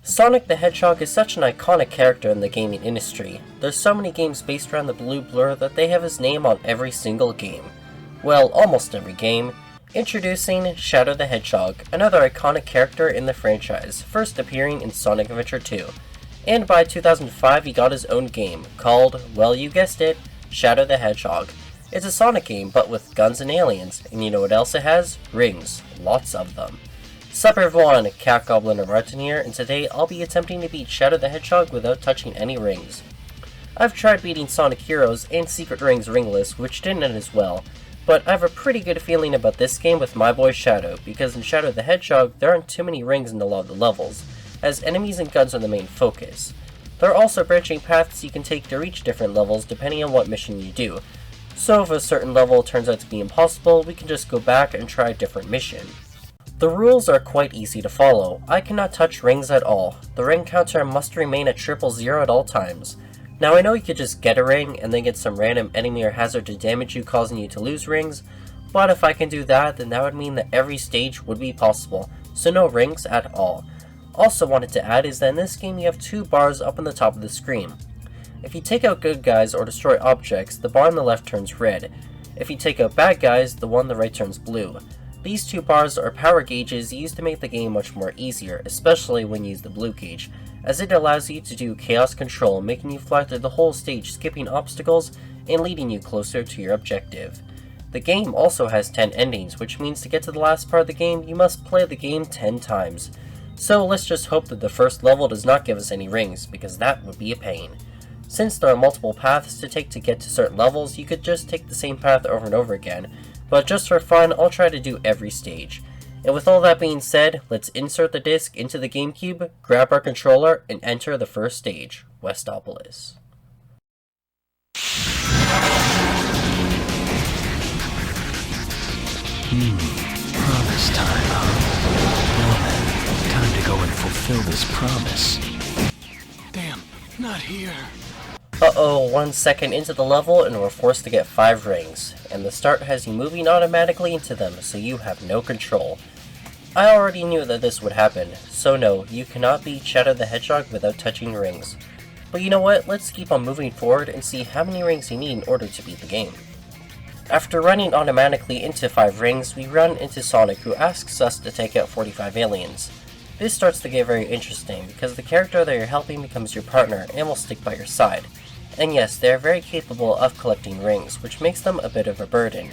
Sonic the Hedgehog is such an iconic character in the gaming industry. There's so many games based around the blue blur that they have his name on every single game. Well, almost every game. Introducing Shadow the Hedgehog, another iconic character in the franchise, first appearing in Sonic Adventure 2. And by 2005 he got his own game, called, well you guessed it, Shadow the Hedgehog. It's a Sonic game, but with guns and aliens, and you know what else it has? Rings. Lots of them. Sup everyone, Cat Goblin or Martin here, and today I'll be attempting to beat Shadow the Hedgehog without touching any rings. I've tried beating Sonic Heroes and Secret Rings ringless, which didn't end as well, but I have a pretty good feeling about this game with my boy Shadow, because in Shadow the Hedgehog there aren't too many rings in a lot of the levels, as enemies and guns are the main focus. There are also branching paths you can take to reach different levels depending on what mission you do, so if a certain level turns out to be impossible, we can just go back and try a different mission. The rules are quite easy to follow. I cannot touch rings at all. The ring counter must remain at 000 at all times. Now I know you could just get a ring and then get some random enemy or hazard to damage you, causing you to lose rings, but if I can do that, then that would mean that every stage would be possible, so no rings at all. Also wanted to add is that in this game you have two bars up on the top of the screen. If you take out good guys or destroy objects, the bar on the left turns red. If you take out bad guys, the one on the right turns blue. These two bars are power gauges used to make the game much more easier, especially when you use the blue gauge, as it allows you to do chaos control, making you fly through the whole stage, skipping obstacles, and leading you closer to your objective. The game also has 10 endings, which means to get to the last part of the game, you must play the game 10 times. So let's just hope that the first level does not give us any rings, because that would be a pain. Since there are multiple paths to take to get to certain levels, you could just take the same path over and over again, but just for fun, I'll try to do every stage. And with all that being said, let's insert the disc into the GameCube, grab our controller, and enter the first stage, Westopolis. Promise time, huh? Well then, time to go and fulfill this promise. Damn, not here. Uh-oh, 1 second into the level and we're forced to get 5 rings, and the start has you moving automatically into them, so you have no control. I already knew that this would happen, so no, you cannot beat Shadow the Hedgehog without touching rings. But you know what, let's keep on moving forward and see how many rings you need in order to beat the game. After running automatically into 5 rings, we run into Sonic, who asks us to take out 45 aliens. This starts to get very interesting, because the character that you're helping becomes your partner and will stick by your side. And yes, they are very capable of collecting rings, which makes them a bit of a burden.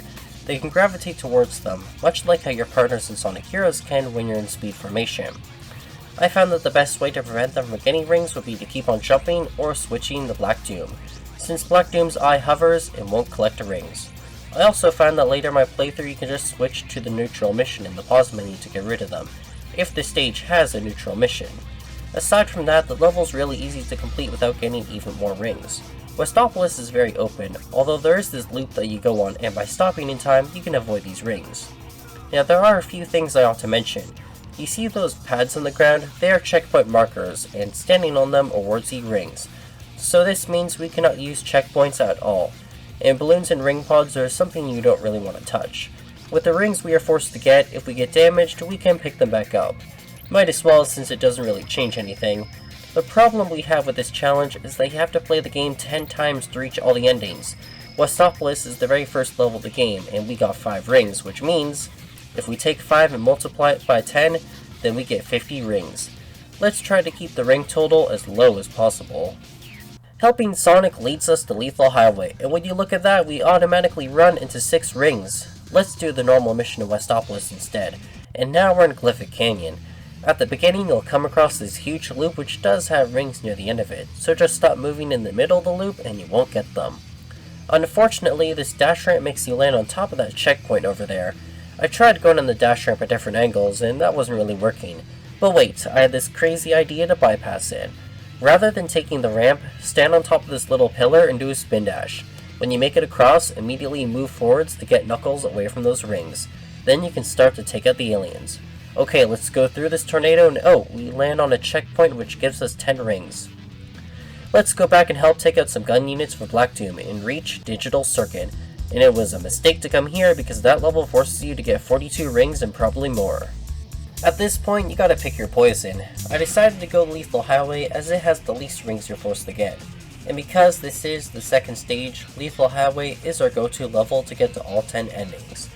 They can gravitate towards them, much like how your partners in Sonic Heroes can when you're in speed formation. I found that the best way to prevent them from getting rings would be to keep on jumping or switching the Black Doom, since Black Doom's eye hovers and won't collect the rings. I also found that later in my playthrough you can just switch to the neutral mission in the pause menu to get rid of them, if the stage has a neutral mission. Aside from that, the level's really easy to complete without getting even more rings. Westopolis is very open, although there is this loop that you go on, and by stopping in time, you can avoid these rings. Now there are a few things I ought to mention. You see those pads on the ground? They are checkpoint markers, and standing on them awards you rings. So this means we cannot use checkpoints at all. And balloons and ring pods are something you don't really want to touch. With the rings we are forced to get, if we get damaged, we can pick them back up. Might as well, since it doesn't really change anything. The problem we have with this challenge is that you have to play the game 10 times to reach all the endings. Westopolis is the very first level of the game, and we got 5 rings, which means, if we take 5 and multiply it by 10, then we get 50 rings. Let's try to keep the ring total as low as possible. Helping Sonic leads us to Lethal Highway, and when you look at that, we automatically run into 6 rings. Let's do the normal mission in Westopolis instead, and now we're in Glyphic Canyon. At the beginning you'll come across this huge loop which does have rings near the end of it, so just stop moving in the middle of the loop and you won't get them. Unfortunately, this dash ramp makes you land on top of that checkpoint over there. I tried going on the dash ramp at different angles and that wasn't really working. But wait, I had this crazy idea to bypass it. Rather than taking the ramp, stand on top of this little pillar and do a spin dash. When you make it across, immediately move forwards to get Knuckles away from those rings. Then you can start to take out the aliens. Okay, let's go through this tornado and oh, we land on a checkpoint which gives us 10 rings. Let's go back and help take out some gun units for Black Doom and reach Digital Circuit. And it was a mistake to come here because that level forces you to get 42 rings and probably more. At this point, you gotta pick your poison. I decided to go Lethal Highway as it has the least rings you're forced to get. And because this is the second stage, Lethal Highway is our go-to level to get to all 10 endings.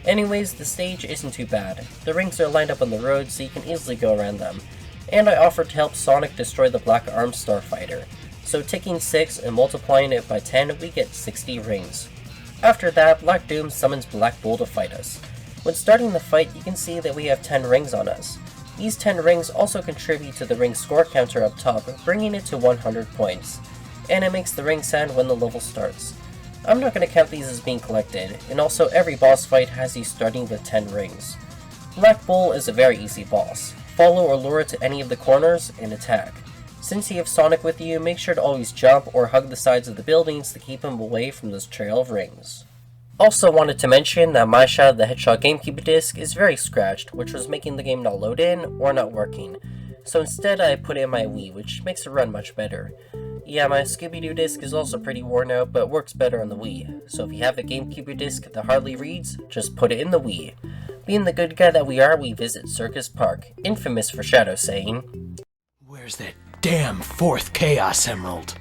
Anyways, the stage isn't too bad. The rings are lined up on the road so you can easily go around them. And I offered to help Sonic destroy the Black Arm Starfighter. So taking 6 and multiplying it by 10, we get 60 rings. After that, Black Doom summons Black Bull to fight us. When starting the fight, you can see that we have 10 rings on us. These 10 rings also contribute to the ring score counter up top, bringing it to 100 points. And it makes the ring sound when the level starts. I'm not going to count these as being collected, and also every boss fight has you starting with 10 rings. Black Bull is a very easy boss. Follow or lure it to any of the corners and attack. Since you have Sonic with you, make sure to always jump or hug the sides of the buildings to keep him away from this trail of rings. Also wanted to mention that my Shadow the Hedgehog GameCube disc is very scratched, which was making the game not load in or not working. So instead I put it in my Wii, which makes it run much better. Yeah, my Scooby-Doo disc is also pretty worn out, but works better on the Wii. So if you have a GameCube disc that hardly reads, just put it in the Wii. Being the good guy that we are, we visit Circus Park, infamous for Shadow saying, Where's that damn fourth Chaos Emerald?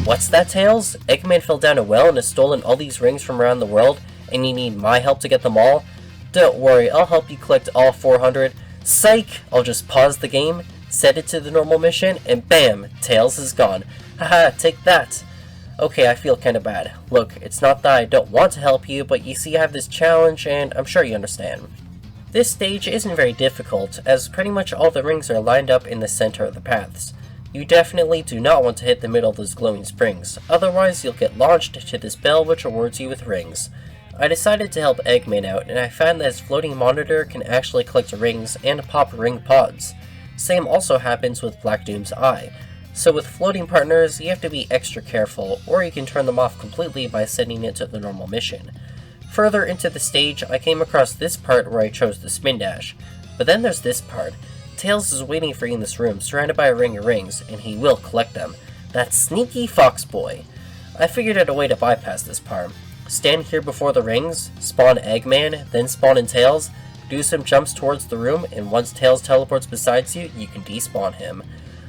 "What's that, Tails? Eggman fell down a well and has stolen all these rings from around the world, and you need my help to get them all? Don't worry, I'll help you collect all 400. Psych! I'll just pause the game, set it to the normal mission, and bam! Tails is gone. Haha, take that!" Okay, I feel kinda bad. Look, it's not that I don't want to help you, but you see I have this challenge, and I'm sure you understand. This stage isn't very difficult, as pretty much all the rings are lined up in the center of the paths. You definitely do not want to hit the middle of those glowing springs, otherwise you'll get launched to this bell which rewards you with rings. I decided to help Eggman out, and I found that his floating monitor can actually collect rings and pop ring pods. Same also happens with Black Doom's eye. So with floating partners, you have to be extra careful, or you can turn them off completely by setting it to the normal mission. Further into the stage, I came across this part where I chose the spin dash. But then there's this part. Tails is waiting for you in this room, surrounded by a ring of rings, and he will collect them. That sneaky fox boy. I figured out a way to bypass this part. Stand here before the rings, spawn Eggman, then spawn in Tails, do some jumps towards the room, and once Tails teleports beside you, you can despawn him.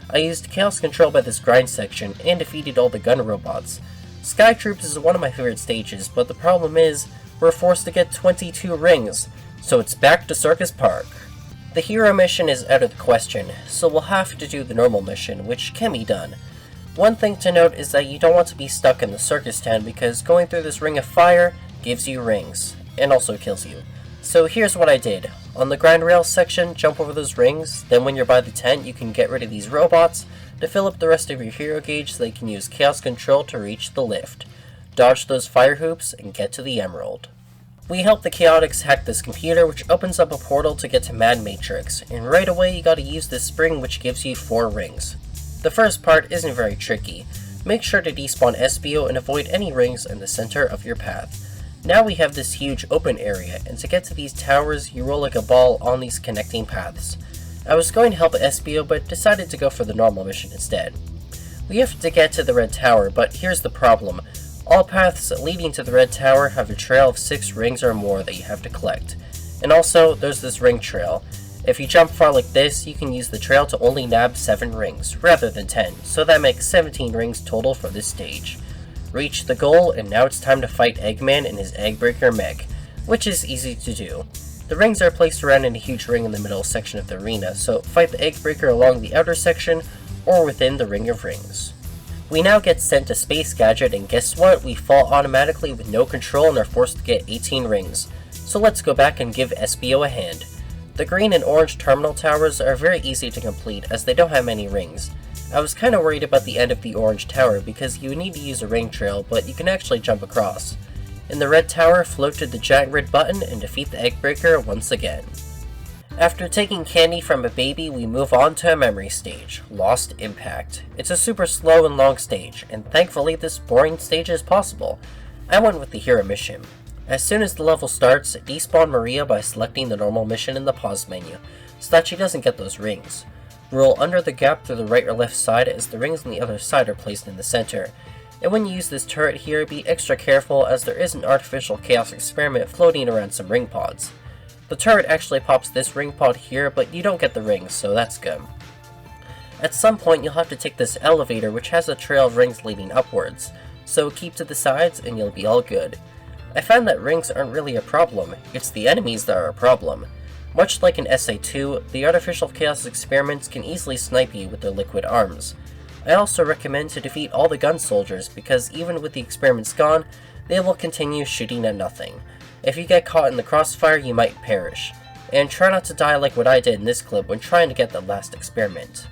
I used Chaos Control by this grind section, and defeated all the gun robots. Sky Troops is one of my favorite stages, but the problem is, we're forced to get 22 rings, so it's back to Circus Park. The hero mission is out of the question, so we'll have to do the normal mission, which can be done. One thing to note is that you don't want to be stuck in the circus town because going through this ring of fire gives you rings, and also kills you. So here's what I did. On the grind rail section, jump over those rings, then when you're by the tent you can get rid of these robots to fill up the rest of your hero gauge so they can use Chaos Control to reach the lift. Dodge those fire hoops and get to the emerald. We help the Chaotix hack this computer, which opens up a portal to get to Mad Matrix, and right away you gotta use this spring which gives you 4 rings. The first part isn't very tricky. Make sure to despawn SBO and avoid any rings in the center of your path. Now we have this huge open area, and to get to these towers you roll like a ball on these connecting paths. I was going to help SBO but decided to go for the normal mission instead. We have to get to the red tower, but here's the problem. All paths leading to the red tower have a trail of 6 rings or more that you have to collect. And also, there's this ring trail. If you jump far like this, you can use the trail to only nab 7 rings, rather than 10, so that makes 17 rings total for this stage. Reach the goal, and now it's time to fight Eggman and his Eggbreaker mech, which is easy to do. The rings are placed around in a huge ring in the middle section of the arena, so fight the Eggbreaker along the outer section, or within the ring of rings. We now get sent to Space Gadget, and guess what? We fall automatically with no control and are forced to get 18 rings. So let's go back and give SBO a hand. The green and orange terminal towers are very easy to complete as they don't have many rings. I was kinda worried about the end of the orange tower because you need to use a ring trail, but you can actually jump across. In the red tower, float to the giant red button and defeat the Eggbreaker once again. After taking candy from a baby, we move on to a memory stage, Lost Impact. It's a super slow and long stage, and thankfully this boring stage is possible. I went with the hero mission. As soon as the level starts, despawn Maria by selecting the normal mission in the pause menu, so that she doesn't get those rings. Roll under the gap to the right or left side as the rings on the other side are placed in the center. And when you use this turret here, be extra careful as there is an artificial chaos experiment floating around some ring pods. The turret actually pops this ring pod here, but you don't get the rings, so that's good. At some point you'll have to take this elevator which has a trail of rings leading upwards, so keep to the sides and you'll be all good. I found that rings aren't really a problem, it's the enemies that are a problem. Much like in SA2, the artificial chaos experiments can easily snipe you with their liquid arms. I also recommend to defeat all the gun soldiers because even with the experiments gone, they will continue shooting at nothing. If you get caught in the crossfire, you might perish. And try not to die like what I did in this clip when trying to get the last experiment.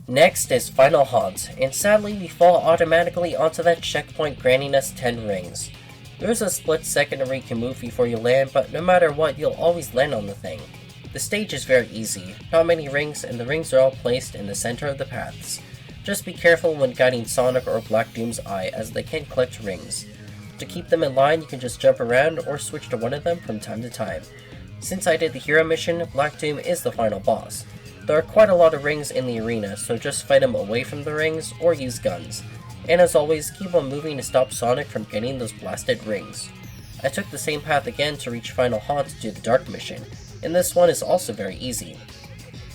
Next is Final Haunt, and sadly we fall automatically onto that checkpoint granting us 10 rings. There's a split second where you can move before you land, but no matter what, you'll always land on the thing. The stage is very easy, not many rings, and the rings are all placed in the center of the paths. Just be careful when guiding Sonic or Black Doom's eye, as they can collect rings. To keep them in line, you can just jump around or switch to one of them from time to time. Since I did the hero mission, Black Doom is the final boss. There are quite a lot of rings in the arena, so just fight him away from the rings or use guns. And as always, keep on moving to stop Sonic from getting those blasted rings. I took the same path again to reach Final Haunt to do the Dark mission, and this one is also very easy.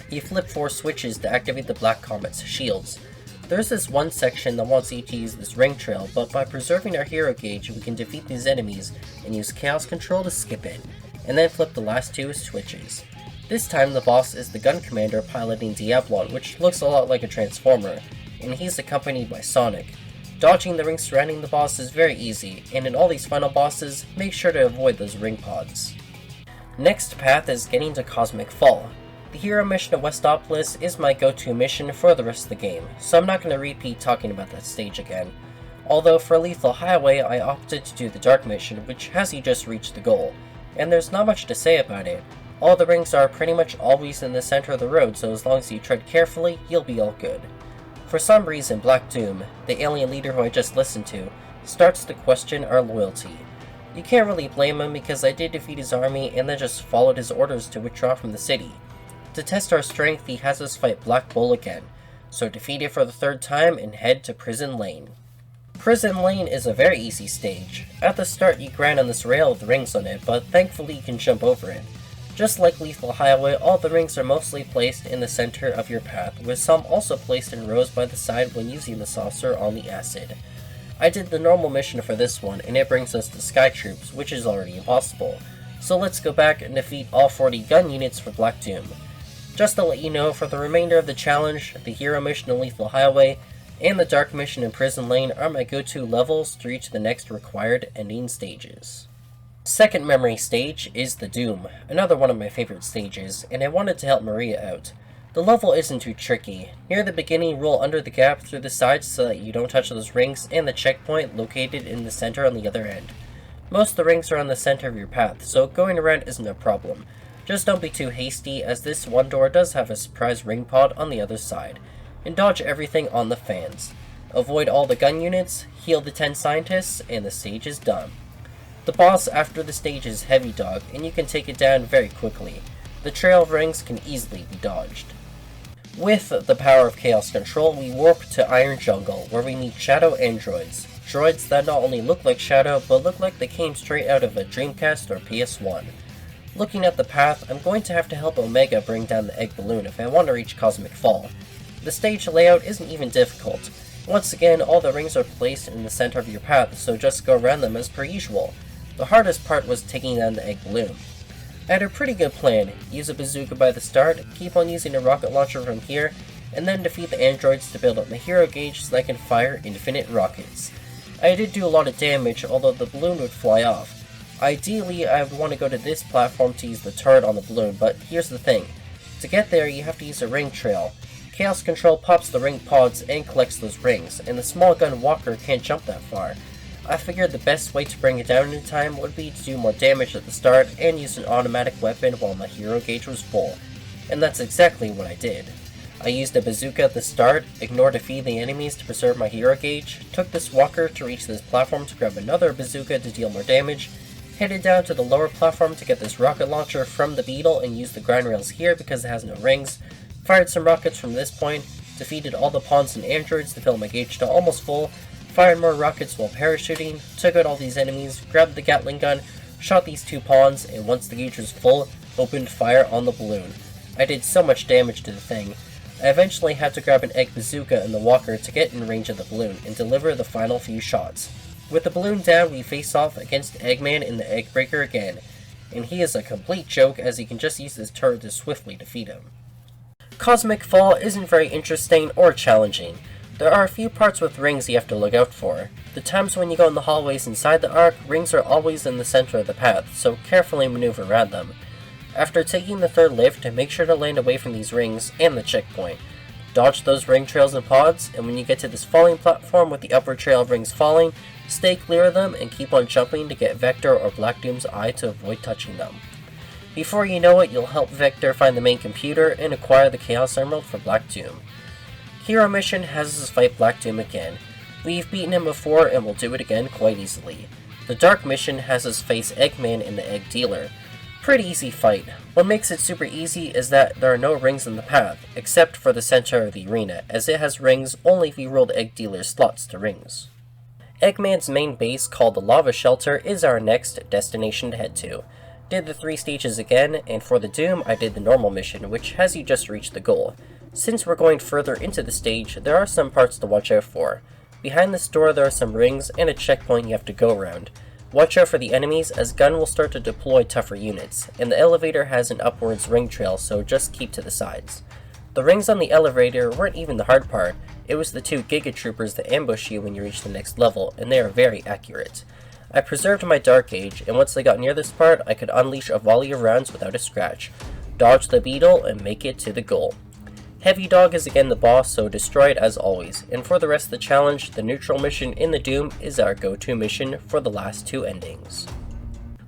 You flip 4 switches to activate the Black Comet's shields. There's this one section that wants you to use this ring trail, but by preserving our hero gauge we can defeat these enemies and use Chaos Control to skip it, and then flip the last 2 switches. This time the boss is the gun commander piloting Diablon, which looks a lot like a Transformer, and he's accompanied by Sonic. Dodging the rings surrounding the boss is very easy, and in all these final bosses, make sure to avoid those ring pods. Next path is getting to Cosmic Fall. The hero mission of Westopolis is my go-to mission for the rest of the game, so I'm not going to repeat talking about that stage again. Although for Lethal Highway I opted to do the Dark mission, which has you just reach the goal, and there's not much to say about it. All the rings are pretty much always in the center of the road, so as long as you tread carefully, you'll be all good. For some reason, Black Doom, the alien leader who I just listened to, starts to question our loyalty. You can't really blame him because I did defeat his army and then just followed his orders to withdraw from the city. To test our strength, he has us fight Black Bull again, so defeat it for the 3rd time and head to Prison Lane. Prison Lane is a very easy stage. At the start you grind on this rail with rings on it, but thankfully you can jump over it. Just like Lethal Highway, all the rings are mostly placed in the center of your path, with some also placed in rows by the side when using the saucer on the acid. I did the normal mission for this one, and it brings us to Sky Troops, which is already impossible. So let's go back and defeat all 40 gun units for Black Doom. Just to let you know, for the remainder of the challenge, the hero mission in Lethal Highway, and the dark mission in Prison Lane are my go-to levels to reach the next required ending stages. Second memory stage is the Doom, another one of my favorite stages, and I wanted to help Maria out. The level isn't too tricky. Near the beginning, roll under the gap through the sides so that you don't touch those rings, and the checkpoint located in the center on the other end. Most of the rings are on the center of your path, so going around isn't a problem. Just don't be too hasty, as this one door does have a surprise ring pod on the other side, and dodge everything on the fans. Avoid all the gun units, heal the 10 scientists, and the stage is done. The boss after the stage is Heavy Dog, and you can take it down very quickly. The trail of rings can easily be dodged. With the power of Chaos Control, we warp to Iron Jungle, where we meet Shadow androids. Droids that not only look like Shadow, but look like they came straight out of a Dreamcast or PS1. Looking at the path, I'm going to have to help Omega bring down the egg balloon if I want to reach Cosmic Fall. The stage layout isn't even difficult. Once again, all the rings are placed in the center of your path, so just go around them as per usual. The hardest part was taking down the egg balloon. I had a pretty good plan. Use a bazooka by the start, keep on using a rocket launcher from here, and then defeat the androids to build up my hero gauge so I can fire infinite rockets. I did do a lot of damage, although the balloon would fly off. Ideally, I would want to go to this platform to use the turret on the balloon, but here's the thing. To get there, you have to use a ring trail. Chaos Control pops the ring pods and collects those rings, and the small gun walker can't jump that far. I figured the best way to bring it down in time would be to do more damage at the start and use an automatic weapon while my hero gauge was full, and that's exactly what I did. I used a bazooka at the start, ignored a few of the enemies to preserve my hero gauge, took this walker to reach this platform to grab another bazooka to deal more damage, headed down to the lower platform to get this rocket launcher from the beetle and use the grind rails here because it has no rings, fired some rockets from this point, defeated all the pawns and androids to fill my gauge to almost full, fired more rockets while parachuting, took out all these enemies, grabbed the Gatling gun, shot these 2 pawns, and once the gauge was full, opened fire on the balloon. I did so much damage to the thing. I eventually had to grab an egg bazooka and the walker to get in range of the balloon and deliver the final few shots. With the balloon down, we face off against Eggman in the Egg Breaker again, and he is a complete joke as he can just use his turret to swiftly defeat him. Cosmic Fall isn't very interesting or challenging. There are a few parts with rings you have to look out for. The times when you go in the hallways inside the arc, rings are always in the center of the path, so carefully maneuver around them. After taking the third lift, make sure to land away from these rings and the checkpoint. Dodge those ring trails and pods, and when you get to this falling platform with the upward trail of rings falling, stay clear of them and keep on jumping to get Vector or Black Doom's eye to avoid touching them. Before you know it, you'll help Vector find the main computer and acquire the Chaos Emerald for Black Doom. Hero Mission has us fight Black Doom again. We've beaten him before and will do it again quite easily. The Dark Mission has us face Eggman and the Egg Dealer. Pretty easy fight. What makes it super easy is that there are no rings in the path, except for the center of the arena, as it has rings only if you roll the Egg Dealer's slots to rings. Eggman's main base, called the Lava Shelter, is our next destination to head to. Did the 3 stages again, and for the Doom, I did the normal mission, which has you just reach the goal. Since we're going further into the stage, there are some parts to watch out for. Behind this door there are some rings and a checkpoint you have to go around. Watch out for the enemies, as Gun will start to deploy tougher units, and the elevator has an upwards ring trail, so just keep to the sides. The rings on the elevator weren't even the hard part, it was the 2 Gigatroopers that ambush you when you reach the next level, and they are very accurate. I preserved my Dark Age, and once they got near this part, I could unleash a volley of rounds without a scratch, dodge the beetle, and make it to the goal. Heavy Dog is again the boss, so destroy it as always, and for the rest of the challenge, the neutral mission in the Doom is our go-to mission for the last 2 endings.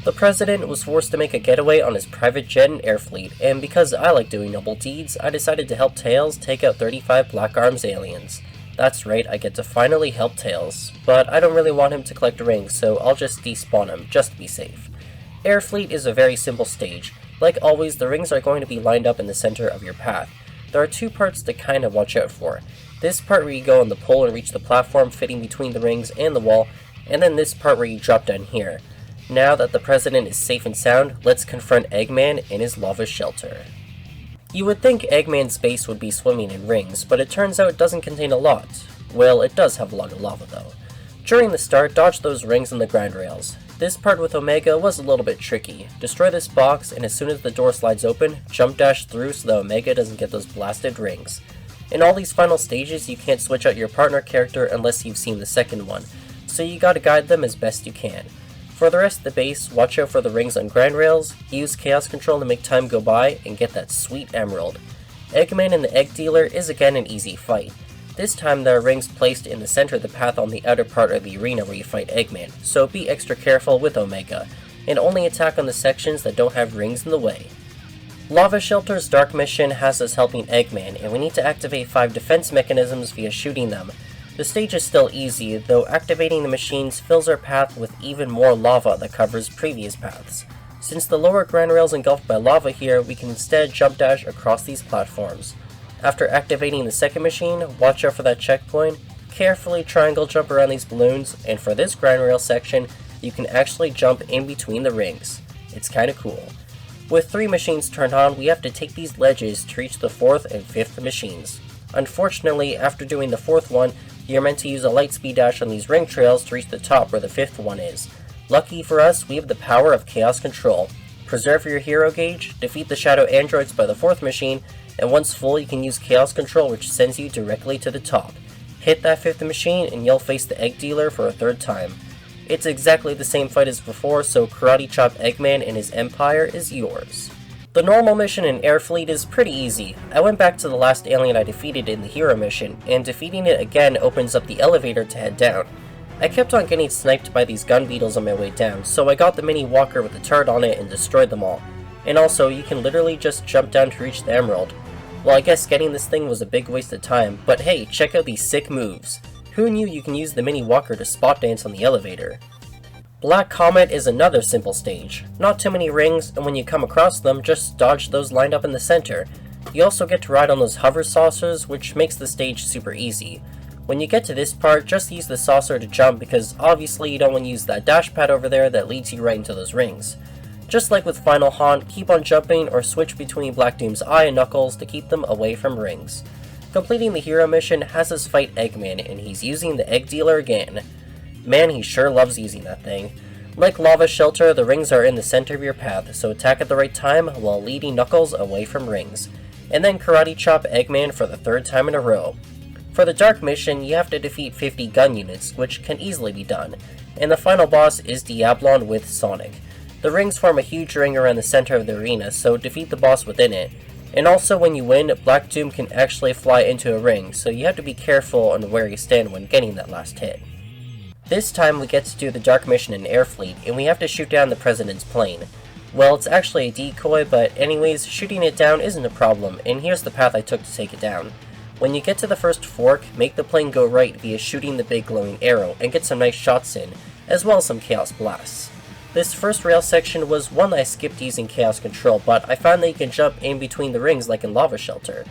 The President was forced to make a getaway on his private jet and air fleet, and because I like doing noble deeds, I decided to help Tails take out 35 Black Arms aliens. That's right, I get to finally help Tails, but I don't really want him to collect rings, so I'll just despawn him, just to be safe. Air Fleet is a very simple stage. Like always, the rings are going to be lined up in the center of your path. There are 2 parts to kind of watch out for. This part where you go on the pole and reach the platform fitting between the rings and the wall, and then this part where you drop down here. Now that the President is safe and sound, let's confront Eggman in his lava shelter. You would think Eggman's base would be swimming in rings, but it turns out it doesn't contain a lot. Well, it does have a lot of lava though. During the start, dodge those rings and the grind rails. This part with Omega was a little bit tricky. Destroy this box, and as soon as the door slides open, jump dash through so that Omega doesn't get those blasted rings. In all these final stages, you can't switch out your partner character unless you've seen the second one, so you gotta guide them as best you can. For the rest of the base, watch out for the rings on grind rails, use Chaos Control to make time go by, and get that sweet emerald. Eggman and the Egg Dealer is again an easy fight. This time there are rings placed in the center of the path on the outer part of the arena where you fight Eggman, so be extra careful with Omega, and only attack on the sections that don't have rings in the way. Lava Shelter's Dark Mission has us helping Eggman, and we need to activate 5 defense mechanisms via shooting them. The stage is still easy, though activating the machines fills our path with even more lava that covers previous paths. Since the lower ground rail is engulfed by lava here, we can instead jump dash across these platforms. After activating the second machine, watch out for that checkpoint, carefully triangle jump around these balloons, and for this grind rail section, you can actually jump in between the rings. It's kinda cool. With 3 machines turned on, we have to take these ledges to reach the 4th and 5th machines. Unfortunately, after doing the 4th one, you're meant to use a light speed dash on these ring trails to reach the top where the 5th one is. Lucky for us, we have the power of Chaos Control. Preserve your hero gauge, defeat the shadow androids by the 4th machine, and once full you can use Chaos Control, which sends you directly to the top. Hit that 5th machine and you'll face the Egg Dealer for a 3rd time. It's exactly the same fight as before, so Karate Chop Eggman and his empire is yours. The normal mission in Air Fleet is pretty easy. I went back to the last alien I defeated in the hero mission, and defeating it again opens up the elevator to head down. I kept on getting sniped by these gun beetles on my way down, so I got the mini walker with the turret on it and destroyed them all. And also, you can literally just jump down to reach the emerald. Well, I guess getting this thing was a big waste of time, but hey, check out these sick moves. Who knew you can use the mini walker to spot dance on the elevator? Black Comet is another simple stage. Not too many rings, and when you come across them, just dodge those lined up in the center. You also get to ride on those hover saucers, which makes the stage super easy. When you get to this part, just use the saucer to jump because obviously you don't want to use that dash pad over there that leads you right into those rings. Just like with Final Haunt, keep on jumping or switch between Black Doom's eye and Knuckles to keep them away from rings. Completing the hero mission has us fight Eggman, and he's using the Egg Dealer again. Man, he sure loves using that thing. Like Lava Shelter, the rings are in the center of your path, so attack at the right time while leading Knuckles away from rings. And then Karate Chop Eggman for the 3rd time in a row. For the Dark mission, you have to defeat 50 gun units, which can easily be done. And the final boss is Diablon with Sonic. The rings form a huge ring around the center of the arena, so defeat the boss within it. And also when you win, Black Doom can actually fly into a ring, so you have to be careful on where you stand when getting that last hit. This time we get to do the Dark mission in Airfleet, and we have to shoot down the President's plane. Well, it's actually a decoy, but anyways, shooting it down isn't a problem, and here's the path I took to take it down. When you get to the first fork, make the plane go right via shooting the big glowing arrow, and get some nice shots in, as well as some Chaos Blasts. This first rail section was one that I skipped using Chaos Control, but I found that you can jump in between the rings like in Lava Shelter.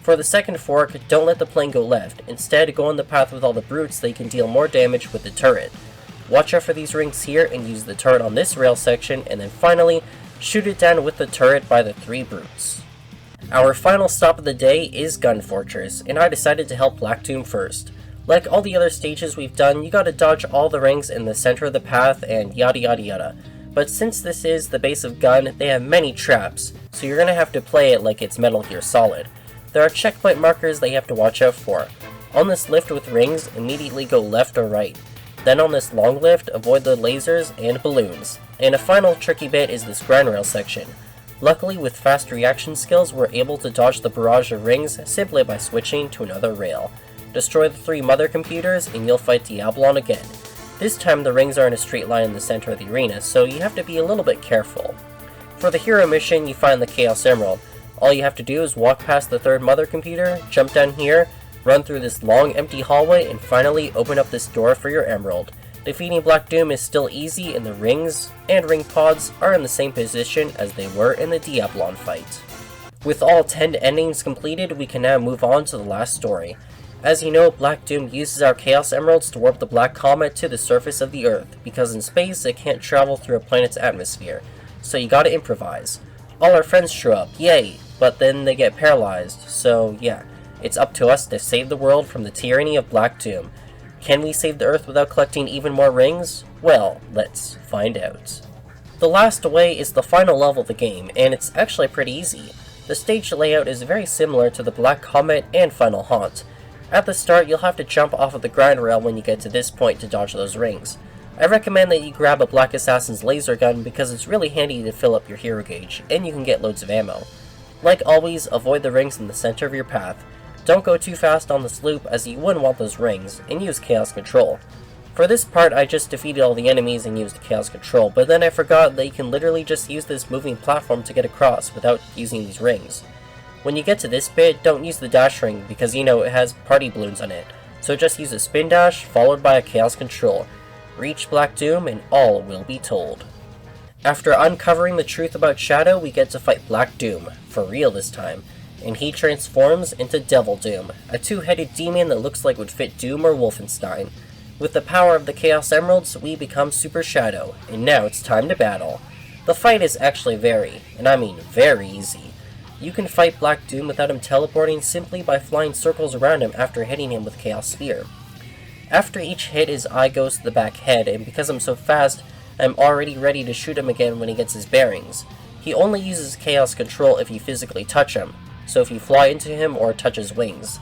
For the second fork, don't let the plane go left, instead go on the path with all the brutes that you can deal more damage with the turret. Watch out for these rings here and use the turret on this rail section, and then finally, shoot it down with the turret by the 3 brutes. Our final stop of the day is Gun Fortress, and I decided to help Black Doom first. Like all the other stages we've done, you gotta dodge all the rings in the center of the path and yada yada yada. But since this is the base of Gun, they have many traps, so you're gonna have to play it like it's Metal Gear Solid. There are checkpoint markers that you have to watch out for. On this lift with rings, immediately go left or right. Then on this long lift, avoid the lasers and balloons. And a final tricky bit is this grind rail section. Luckily, with fast reaction skills, we're able to dodge the barrage of rings simply by switching to another rail. Destroy the 3 mother computers, and you'll fight Diablon again. This time the rings are in a straight line in the center of the arena, so you have to be a little bit careful. For the hero mission, you find the Chaos Emerald. All you have to do is walk past the 3rd mother computer, jump down here, run through this long empty hallway, and finally open up this door for your emerald. Defeating Black Doom is still easy, and the rings and ring pods are in the same position as they were in the Diablon fight. With all 10 endings completed, we can now move on to the last story. As you know, Black Doom uses our Chaos Emeralds to warp the Black Comet to the surface of the Earth, because in space it can't travel through a planet's atmosphere, so you gotta improvise. All our friends show up, yay, but then they get paralyzed, so yeah, it's up to us to save the world from the tyranny of Black Doom. Can we save the Earth without collecting even more rings? Well, let's find out. The last away is the final level of the game, and it's actually pretty easy. The stage layout is very similar to the Black Comet and Final Haunt. At the start, you'll have to jump off of the grind rail when you get to this point to dodge those rings. I recommend that you grab a Black Assassin's laser gun because it's really handy to fill up your hero gauge, and you can get loads of ammo. Like always, avoid the rings in the center of your path. Don't go too fast on this loop as you wouldn't want those rings, and use Chaos Control. For this part, I just defeated all the enemies and used Chaos Control, but then I forgot that you can literally just use this moving platform to get across without using these rings. When you get to this bit, don't use the dash ring because you know it has party balloons on it, so just use a spin dash followed by a Chaos Control. Reach Black Doom and all will be told. After uncovering the truth about Shadow, we get to fight Black Doom, for real this time, and he transforms into Devil Doom, a 2-headed demon that looks like would fit Doom or Wolfenstein. With the power of the Chaos Emeralds, we become Super Shadow, and now it's time to battle. The fight is actually very, and I mean very easy. You can fight Black Doom without him teleporting simply by flying circles around him after hitting him with Chaos Spear. After each hit, his eye goes to the back head, and because I'm so fast, I'm already ready to shoot him again when he gets his bearings. He only uses Chaos Control if you physically touch him, so if you fly into him or touch his wings.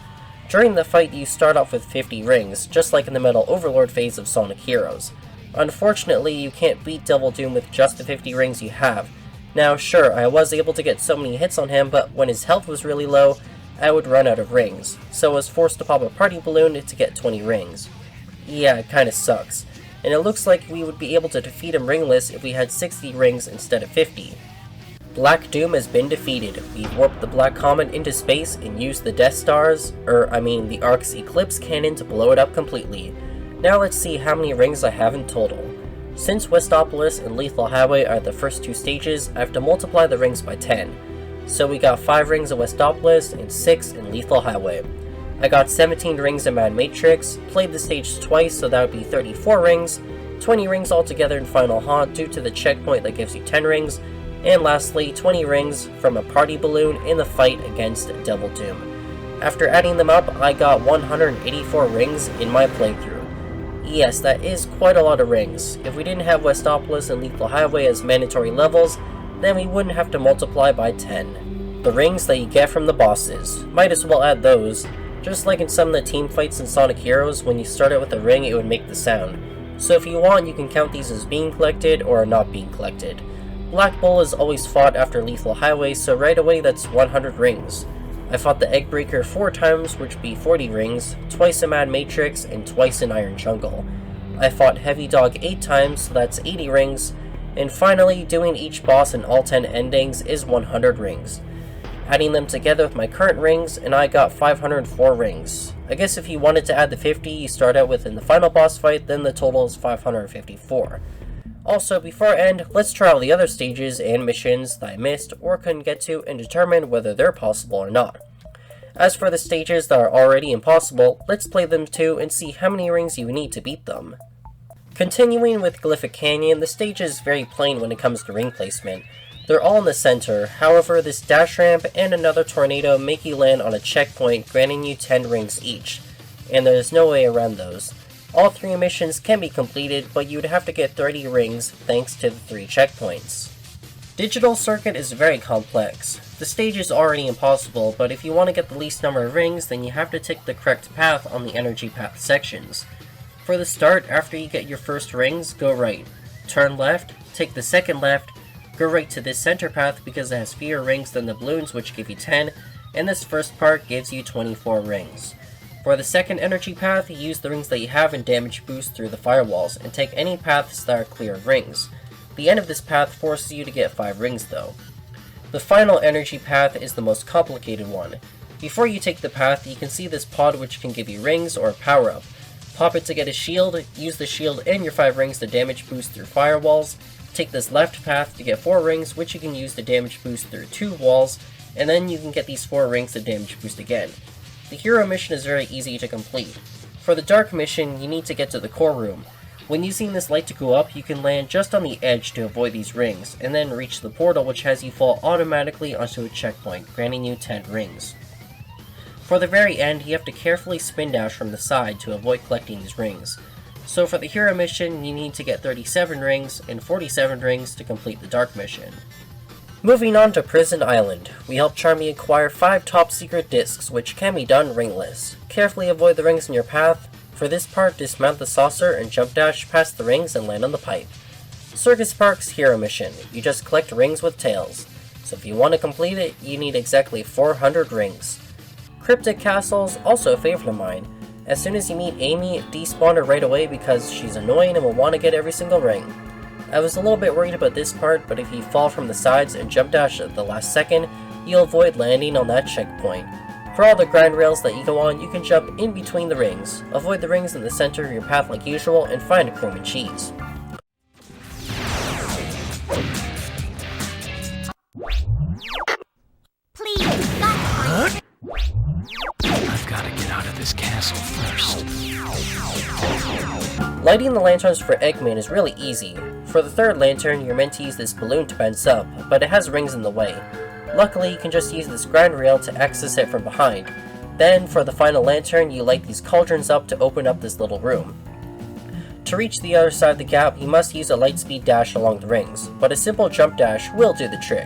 During the fight, you start off with 50 rings, just like in the Metal Overlord phase of Sonic Heroes. Unfortunately, you can't beat Devil Doom with just the 50 rings you have. Now, sure, I was able to get so many hits on him, but when his health was really low, I would run out of rings, so I was forced to pop a party balloon to get 20 rings. Yeah, it kinda sucks, and it looks like we would be able to defeat him ringless if we had 60 rings instead of 50. Black Doom has been defeated. We've warped the Black Comet into space and used the Death Stars, the Ark's Eclipse Cannon to blow it up completely. Now let's see how many rings I have in total. Since Westopolis and Lethal Highway are the first 2 stages, I have to multiply the rings by 10. So we got 5 rings in Westopolis and 6 in Lethal Highway. I got 17 rings in Mad Matrix, played the stage twice so that would be 34 rings, 20 rings altogether in Final Haunt due to the checkpoint that gives you 10 rings, and lastly 20 rings from a party balloon in the fight against Devil Doom. After adding them up, I got 184 rings in my playthrough. Yes, that is quite a lot of rings. If we didn't have Westopolis and Lethal Highway as mandatory levels, then we wouldn't have to multiply by 10. The rings that you get from the bosses, might as well add those. Just like in some of the team fights in Sonic Heroes, when you started with a ring it would make the sound. So if you want, you can count these as being collected or not being collected. Black Bull is always fought after Lethal Highway, so right away that's 100 rings. I fought the Egg Breaker 4 times, which would be 40 rings, twice in Mad Matrix, and twice in Iron Jungle. I fought Heavy Dog 8 times, so that's 80 rings, and finally, doing each boss in all 10 endings is 100 rings. Adding them together with my current rings, and I got 504 rings. I guess if you wanted to add the 50 you start out with in the final boss fight, then the total is 554. Also, before I end, let's try all the other stages and missions that I missed or couldn't get to and determine whether they're possible or not. As for the stages that are already impossible, let's play them too and see how many rings you need to beat them. Continuing with Glyphic Canyon, the stage is very plain when it comes to ring placement. They're all in the center, however this dash ramp and another tornado make you land on a checkpoint granting you 10 rings each, and there is no way around those. All 3 missions can be completed, but you would have to get 30 rings thanks to the 3 checkpoints. Digital Circuit is very complex. The stage is already impossible, but if you want to get the least number of rings, then you have to take the correct path on the energy path sections. For the start, after you get your first rings, go right. Turn left, take the second left, go right to this center path because it has fewer rings than the balloons which give you 10, and this first part gives you 24 rings. For the second energy path, you use the rings that you have and damage boost through the firewalls, and take any paths that are clear of rings. The end of this path forces you to get 5 rings though. The final energy path is the most complicated one. Before you take the path, you can see this pod which can give you rings or a power up. Pop it to get a shield, use the shield and your 5 rings to damage boost through firewalls. Take this left path to get 4 rings, which you can use to damage boost through 2 walls, and then you can get these 4 rings to damage boost again. The hero mission is very easy to complete. For the dark mission, you need to get to the core room. When using this light to go up, you can land just on the edge to avoid these rings, and then reach the portal which has you fall automatically onto a checkpoint, granting you 10 rings. For the very end, you have to carefully spin dash from the side to avoid collecting these rings. So for the hero mission, you need to get 37 rings and 47 rings to complete the dark mission. Moving on to Prison Island, we help Charmy acquire 5 top secret discs which can be done ringless. Carefully avoid the rings in your path. For this part, dismount the saucer and jump dash past the rings and land on the pipe. Circus Park's hero mission, you just collect rings with tails. So if you want to complete it, you need exactly 400 rings. Cryptic Castle is also a favorite of mine. As soon as you meet Amy, despawn her right away because she's annoying and will want to get every single ring. I was a little bit worried about this part, but if you fall from the sides and jump dash at the last second, you'll avoid landing on that checkpoint. For all the grind rails that you go on, you can jump in between the rings, avoid the rings in the center of your path like usual, and find a cream and cheese. Please, stop! I've got to get out of this castle first. Lighting the lanterns for Eggman is really easy. For the third lantern, you're meant to use this balloon to bounce up, but it has rings in the way. Luckily, you can just use this grind rail to access it from behind. Then, for the final lantern, you light these cauldrons up to open up this little room. To reach the other side of the gap, you must use a lightspeed dash along the rings, but a simple jump dash will do the trick.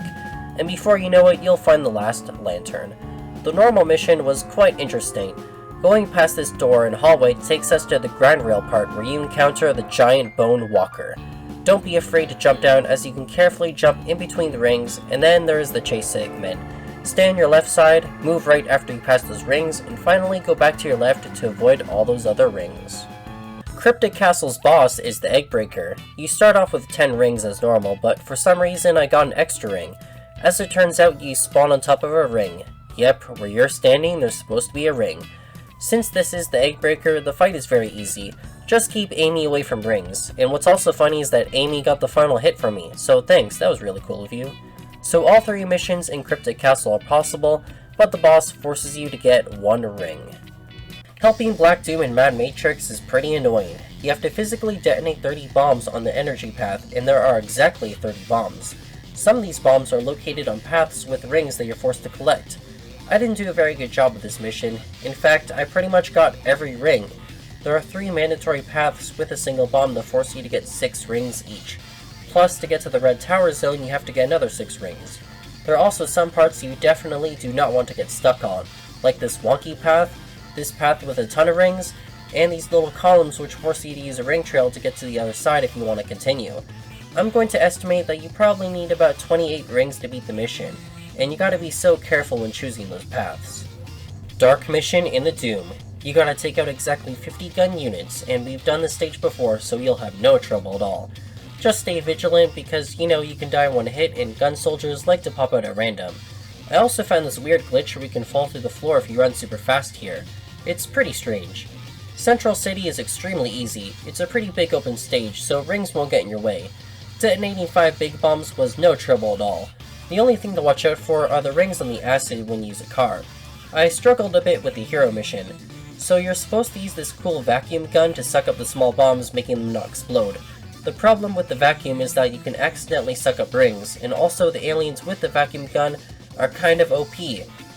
And before you know it, you'll find the last lantern. The normal mission was quite interesting. Going past this door and hallway takes us to the grind rail part where you encounter the giant bone walker. Don't be afraid to jump down as you can carefully jump in between the rings, and then there is the chase segment. Stay on your left side, move right after you pass those rings, and finally go back to your left to avoid all those other rings. Cryptic Castle's boss is the Egg Breaker. You start off with 10 rings as normal, but for some reason I got an extra ring. As it turns out, you spawn on top of a ring. Yep, where you're standing, there's supposed to be a ring. Since this is the Egg Breaker, the fight is very easy. Just keep Amy away from rings. And what's also funny is that Amy got the final hit from me, so thanks, that was really cool of you. So all 3 missions in Cryptic Castle are possible, but the boss forces you to get 1 ring. Helping Black Doom and Mad Matrix is pretty annoying. You have to physically detonate 30 bombs on the energy path, and there are exactly 30 bombs. Some of these bombs are located on paths with rings that you're forced to collect. I didn't do a very good job with this mission. In fact, I pretty much got every ring. There are 3 mandatory paths with a single bomb that force you to get 6 rings each. Plus, to get to the Red Tower zone, you have to get another 6 rings. There are also some parts you definitely do not want to get stuck on, like this wonky path, this path with a ton of rings, and these little columns which force you to use a ring trail to get to the other side if you want to continue. I'm going to estimate that you probably need about 28 rings to beat the mission, and you gotta be so careful when choosing those paths. Dark Mission in the Doom. You gotta take out exactly 50 gun units, and we've done this stage before, so you'll have no trouble at all. Just stay vigilant because, you know, you can die in one hit, and gun soldiers like to pop out at random. I also found this weird glitch where we can fall through the floor if you run super fast here. It's pretty strange. Central City is extremely easy. It's a pretty big open stage, so rings won't get in your way. Detonating 5 big bombs was no trouble at all. The only thing to watch out for are the rings on the acid when you use a car. I struggled a bit with the hero mission. So you're supposed to use this cool vacuum gun to suck up the small bombs, making them not explode. The problem with the vacuum is that you can accidentally suck up rings, and also the aliens with the vacuum gun are kind of OP.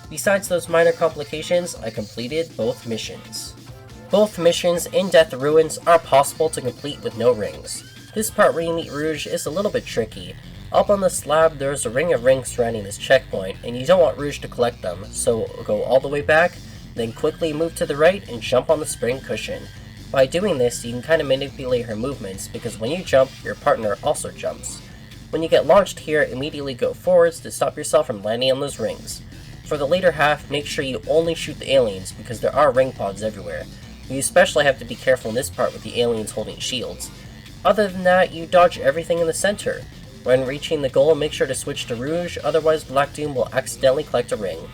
Besides those minor complications, I completed both missions. Both missions in Death Ruins are possible to complete with no rings. This part where you meet Rouge is a little bit tricky. Up on the slab there is a ring of rings surrounding this checkpoint, and you don't want Rouge to collect them, so go all the way back, then quickly move to the right and jump on the spring cushion. By doing this, you can kind of manipulate her movements, because when you jump, your partner also jumps. When you get launched here, immediately go forwards to stop yourself from landing on those rings. For the later half, make sure you only shoot the aliens, because there are ring pods everywhere. You especially have to be careful in this part with the aliens holding shields. Other than that, you dodge everything in the center. When reaching the goal, make sure to switch to Rouge, otherwise Black Doom will accidentally collect a ring.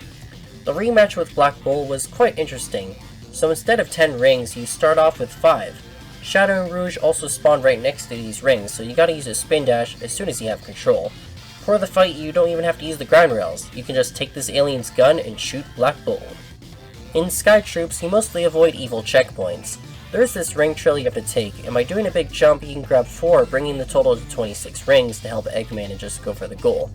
The rematch with Black Bull was quite interesting, so instead of 10 rings, you start off with 5. Shadow and Rouge also spawn right next to these rings, so you gotta use a spin dash as soon as you have control. For the fight, you don't even have to use the ground rails, you can just take this alien's gun and shoot Black Bull. In Sky Troops, you mostly avoid evil checkpoints. There's this ring trail you have to take, and by doing a big jump you can grab 4, bringing the total to 26 rings to help Eggman and just go for the goal.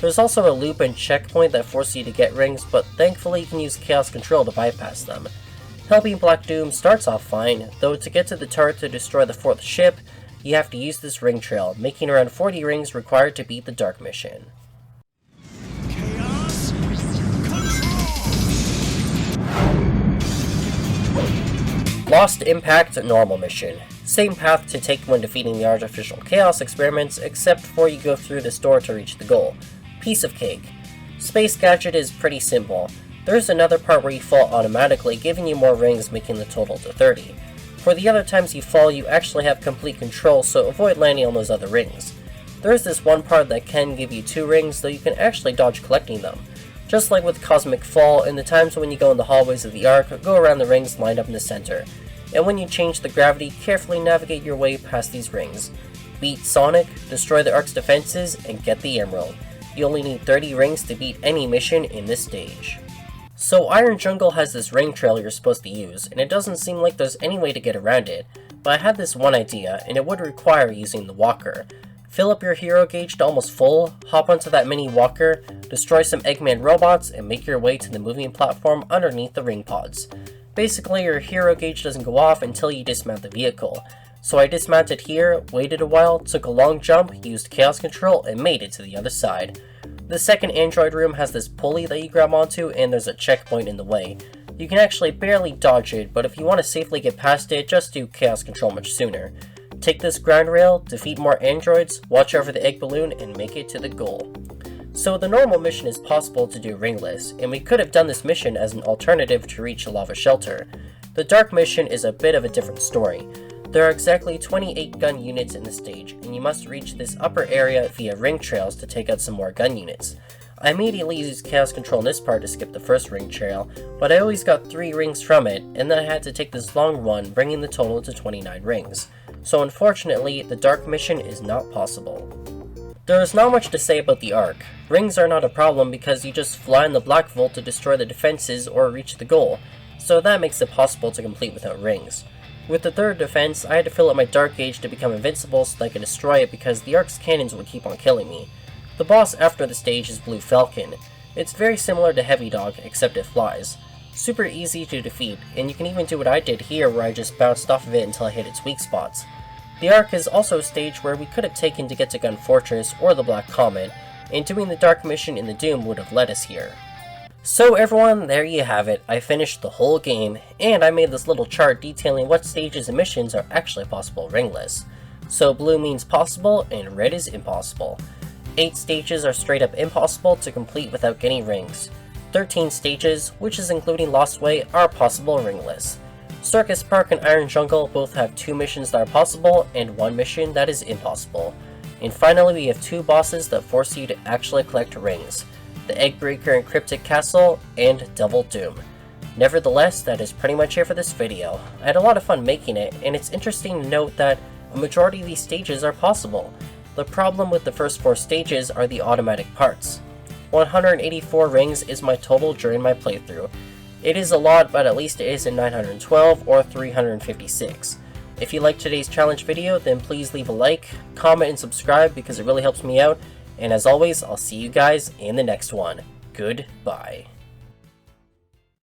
There's also a loop and checkpoint that force you to get rings, but thankfully you can use Chaos Control to bypass them. Helping Black Doom starts off fine, though to get to the turret to destroy the 4th ship, you have to use this ring trail, making around 40 rings required to beat the Dark Mission. Chaos Lost Impact Normal Mission. Same path to take when defeating the Artificial Chaos experiments, except for you go through this door to reach the goal. Piece of cake. Space Gadget is pretty simple. There's another part where you fall automatically, giving you more rings, making the total to 30. For the other times you fall, you actually have complete control, so avoid landing on those other rings. There's this one part that can give you 2 rings, though you can actually dodge collecting them. Just like with Cosmic Fall, in the times when you go in the hallways of the Ark, go around the rings lined up in the center. And when you change the gravity, carefully navigate your way past these rings. Beat Sonic, destroy the Ark's defenses, and get the Emerald. You only need 30 rings to beat any mission in this stage. So Iron Jungle has this ring trail you're supposed to use, and it doesn't seem like there's any way to get around it, but I had this one idea, and it would require using the walker. Fill up your hero gauge to almost full, hop onto that mini walker, destroy some Eggman robots, and make your way to the moving platform underneath the ring pods. Basically, your hero gauge doesn't go off until you dismount the vehicle. So I dismounted here, waited a while, took a long jump, used Chaos Control, and made it to the other side. The second android room has this pulley that you grab onto, and there's a checkpoint in the way. You can actually barely dodge it, but if you want to safely get past it, just do Chaos Control much sooner. Take this ground rail, defeat more androids, watch over the egg balloon, and make it to the goal. So the normal mission is possible to do ringless, and we could have done this mission as an alternative to reach a lava shelter. The dark mission is a bit of a different story. There are exactly 28 gun units in the stage, and you must reach this upper area via ring trails to take out some more gun units. I immediately used Chaos Control in this part to skip the first ring trail, but I always got 3 rings from it, and then I had to take this long one, bringing the total to 29 rings. So unfortunately, the dark mission is not possible. There is not much to say about the Ark. Rings are not a problem because you just fly in the Black Vault to destroy the defenses or reach the goal. so that makes it possible to complete without rings. With the third defense, I had to fill up my Dark Gauge to become invincible so that I could destroy it because the Ark's cannons would keep on killing me. The boss after the stage is Blue Falcon. It's very similar to Heavy Dog, except it flies. Super easy to defeat, and you can even do what I did here where I just bounced off of it until I hit its weak spots. The Ark is also a stage where we could have taken to get to Gun Fortress or the Black Comet, and doing the Dark Mission in the Doom would have led us here. So everyone, there you have it. I finished the whole game, and I made this little chart detailing what stages and missions are actually possible ringless. So blue means possible, and red is impossible. 8 stages are straight up impossible to complete without getting rings. 13 stages, which is including Lost Way, are possible ringless. Circus Park and Iron Jungle both have 2 missions that are possible, and 1 mission that is impossible. And finally we have 2 bosses that force you to actually collect rings. The Eggbreaker and Cryptic Castle, and Double Doom. Nevertheless, that is pretty much it for this video. I had a lot of fun making it, and it's interesting to note that a majority of these stages are possible. The problem with the first 4 stages are the automatic parts. 184 rings is my total during my playthrough. It is a lot, but at least it isn't 912 or 356. If you liked today's challenge video, then please leave a like, comment, and subscribe because it really helps me out. And as always, I'll see you guys in the next one. Goodbye.